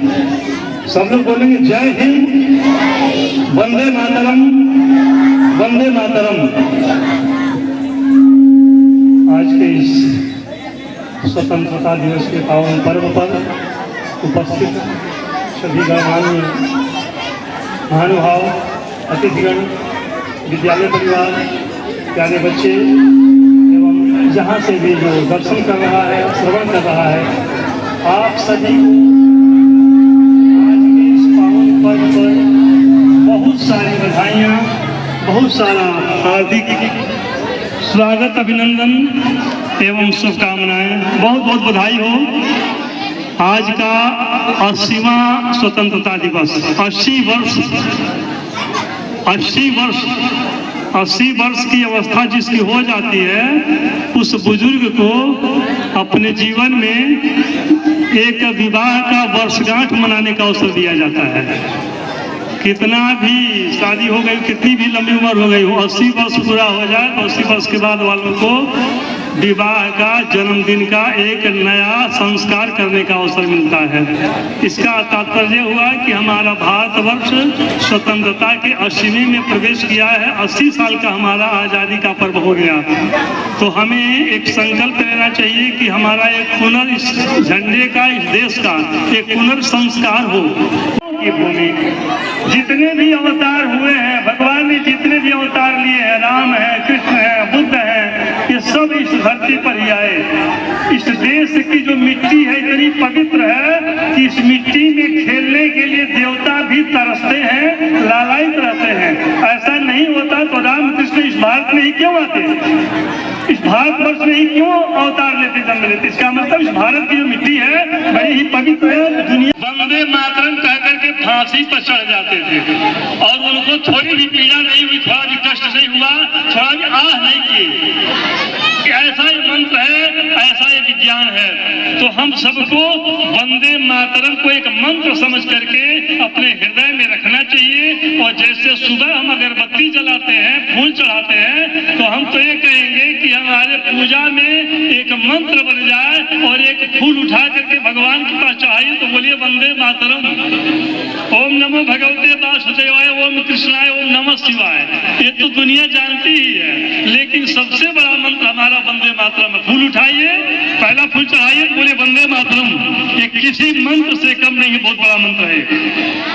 सब लोग बोलेंगे जय हिंद, वंदे मातरम, वंदे मातरम। आज के इस स्वतंत्रता दिवस के पावन पर्व पर उपस्थित सभी गणमान्य महानुभाव, अतिथिगण, विद्यालय परिवार, प्यारे बच्चे एवं जहाँ से भी जो दर्शन कर रहा है, श्रवण कर रहा है, आप सभी को आज के इस पावन पर्व पर बहुत सारी बधाइयाँ, बहुत सारा हार्दिक स्वागत, अभिनंदन एवं शुभकामनाएं। बहुत बहुत बधाई हो। आज का 80वां स्वतंत्रता दिवस, 80 वर्ष की अवस्था जिसकी हो जाती है, उस बुजुर्ग को अपने जीवन में एक विवाह का वर्षगांठ मनाने का अवसर दिया जाता है। कितना भी शादी हो गई, कितनी भी लंबी उम्र हो गई हो, 80 वर्ष पूरा हो जाए तो 80 वर्ष के बाद वालों को विवाह का, जन्मदिन का एक नया संस्कार करने का अवसर मिलता है। इसका तात्पर्य हुआ कि हमारा भारतवर्ष स्वतंत्रता के 80वें में प्रवेश किया है। 80 साल का हमारा आज़ादी का पर्व हो गया। तो हमें एक संकल्प लेना चाहिए कि हमारा एक पुनर् इस झंडे का, इस देश का एक पुनर्संस्कार हो। की भूमि जितने भी अवतार हुए हैं, भगवान ने जितने भी अवतार लिए हैं, राम है, कृष्ण है, बुद्ध है, ये सब इस धरती पर ही आए। इस देश की जो मिट्टी है इतनी पवित्र है कि इस मिट्टी में खेलने के लिए देवता भी तरसते हैं, लालायित रहते हैं। ऐसा नहीं होता तो रामकृष्ण इस भारत में ही क्यों आते, इस भारतवर्ष में ही क्यों अवतार लेते, जन्म लेते? इसका मतलब इस भारत की जो मिट्टी है बड़ी ही पवित्र है। दुनिया वंदे मातरम कह करके फांसी पर चढ़ जाते थे और उनको थोड़ी भी पीड़ा नहीं हुई, थोड़ा भी कष्ट नहीं हुआ, थोड़ा भी आह नहीं की। ऐसा ही मंत्र है, ऐसा ही विज्ञान है। तो हम सबको वंदे मातरम को एक मंत्र समझ करके अपने हृदय में रखना चाहिए। और जैसे सुबह हम अगरबत्ती जलाते हैं, फूल चढ़ाते हैं, तो हम तो ये कहेंगे कि हमारे पूजा में एक मंत्र बन जाए और एक फूल उठा करके भगवान के पास चढ़ाइए तो बोलिए वंदे मातरम, ओम नमो भगवते वासुदेवाय, ओम कृष्णाय, ओम नमः शिवाय। ये तो दुनिया जानती ही है, लेकिन सबसे बड़ा मंत्र हमारा वंदे मातरम। फूल उठाइए, पहला फूल चढ़ाइए, बोले वंदे मातरम। ये किसी मंत्र से कम नहीं, बहुत बड़ा मंत्र है।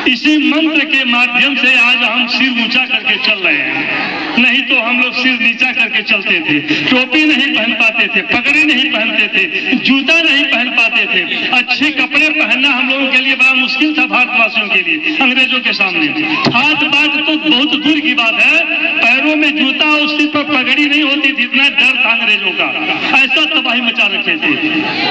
इसी मंत्र के माध्यम से आज हम सिर ऊंचा करके चल रहे हैं। नहीं तो हम लोग सिर नीचा करके चलते थे, टोपी नहीं पहन पाते थे, पगड़ी नहीं पहनते थे, जूता नहीं पहन पाते थे। अच्छे कपड़े पहनना हम लोगों के लिए बड़ा मुश्किल था, भारतवासियों के लिए, अंग्रेजों के सामने। हाथ बात तो बहुत दूर की बात है, पैरों में जूता, उसके पर पगड़ी नहीं होती थी, इतना डर था अंग्रेजों का, ऐसा तबाही मचा रखे थे।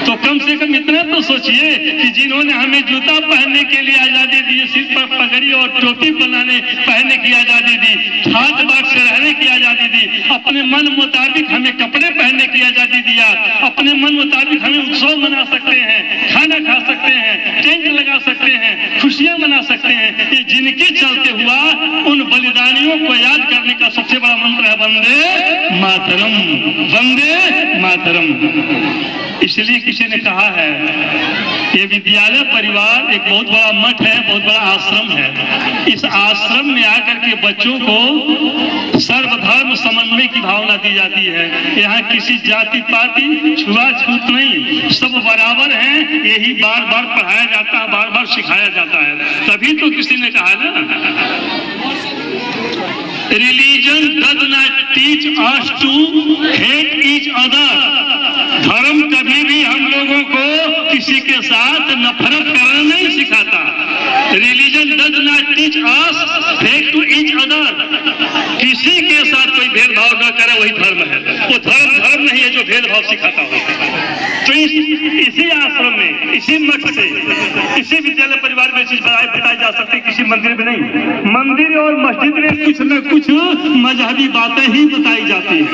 तो कम से कम इतना तो सोचिए कि जिन्होंने हमें जूता पहनने के लिए आजादी दी, सिर पर पगड़ी और टोपी पहनने की आजादी दी, हाथ बात से रहने की आजादी दी, अपने मन मुताबिक हमें कपड़े पहनने की आजादी दिया, अपने मन मुताबिक हमें उत्सव मना सकते हैं, खाना खा सकते हैं, टेंट लगा सकते हैं, खुशियां मना सकते हैं। ये जिनके चलते हुआ, उन बलिदानियों को याद करने का सबसे बड़ा मंत्र है वंदे मातरम, वंदे मातरम। इसलिए किसी ने कहा है ये विद्यालय परिवार एक बहुत बड़ा मठ है, बहुत बड़ा आश्रम है। इस आश्रम में आकर के बच्चों को सर्वधर्म समन्वय की भावना दी जाती है। यहाँ किसी जाति पाति छुआछूत नहीं, सब बराबर हैं, यही बार बार पढ़ाया जाता है, बार बार सिखाया जाता है। तभी तो किसी ने कहा ना, religion does not teach us to hate each other. धर्म कभी भी हम लोगों को किसी के साथ नफरत करना नहीं सिखाता। Religion does not teach us hate to each other. किसी के साथ कोई भेदभाव न करे, वही धर्म है। वो धर्म नहीं है जो भेदभाव सिखाता हो। तो इसी आश्रम में, इसी मठ से, इसी विद्यालय परिवार में चीज बताई जा सकती है, किसी मंदिर में नहीं। मंदिर और मस्जिद में कुछ न कुछ मजहबी बातें ही बताई जाती है,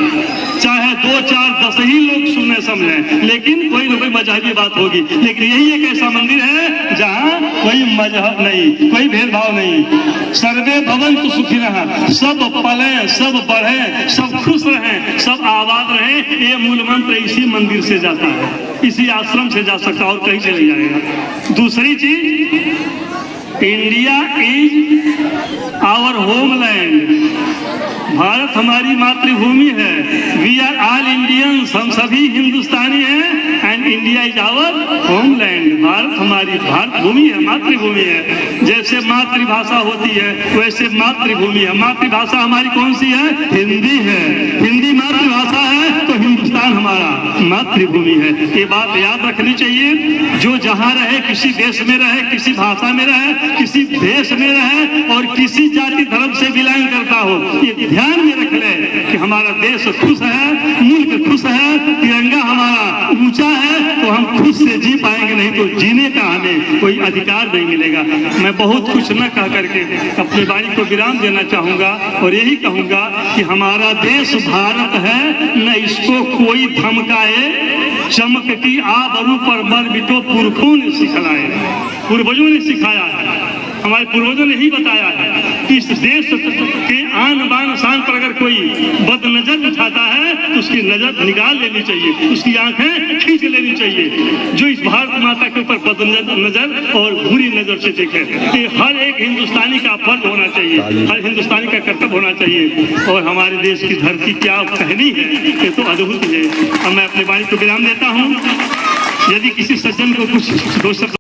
चाहे 2, 4, 10 ही लोग सुने समझें, लेकिन कोई न कोई मजहबी बात होगी। लेकिन यही एक ऐसा मंदिर है जहाँ कोई मजहब नहीं, कोई भेदभाव नहीं। सर्वे भवन्तु सुखिनः, सब पले, सब बढ़े, सब खुश रहें, सब आबाद रहें, ये मूल मंत्र इसी मंदिर से जाता है। इसी आश्रम से जा सकता और कहीं से नहीं जाएगा। दूसरी चीज, India is our homeland, Bharat हमारी मातृभूमि है। वी आर ऑल इंडियंस, हम सभी हिंदुस्तानी हैं। And India is our homeland, Bharat हमारी भूमि है, मातृभूमि है। जैसे मातृभाषा होती है वैसे मातृभूमि है। मातृभाषा हमारी कौन सी है? हिंदी है। हिंदी मातृभाषा है तो हिंदुस्तान हमारा मातृभूमि है। ये बात याद रखनी चाहिए। जो जहाँ रहे, किसी देश में रहे, किसी भाषा में रहे, किसी देश में रहे और किसी जाति धर्म से बिलोंग करता हो, ये ध्यान में रख ले कि हमारा देश खुश है, मुल्क खुश है, तिरंगा हमारा ऊंचा है तो हम खुद से जी पाएंगे, नहीं तो जीने का हमें कोई अधिकार नहीं मिलेगा। मैं बहुत कुछ न कह करके अपने वाणी को विराम देना चाहूंगा और यही कहूंगा कि हमारा देश भारत है, न इसको कोई धमकाए। चमक की आबरू पर मर मिटो, पुरखों ने सिखलाए, पूर्वजों ने सिखाया है, हमारे पूर्वजों ने ही बताया है कि इस देश के आन बान शान पर अगर कोई बदनजर उठाता है तो उसकी नजर निकाल लेनी चाहिए, उसकी आंखें खींच लेनी चाहिए। जो इस भारत माता के ऊपर बदनजर और बुरी नजर से देखे, ये हर एक हिंदुस्तानी का फर्ज होना चाहिए, हर हिंदुस्तानी का कर्तव्य होना चाहिए। और हमारे देश की धरती क्या कहनी है, ये तो अद्भुत है। अब मैं अपनी वाणी को विराम देता हूँ। यदि किसी सज्जन को कुछ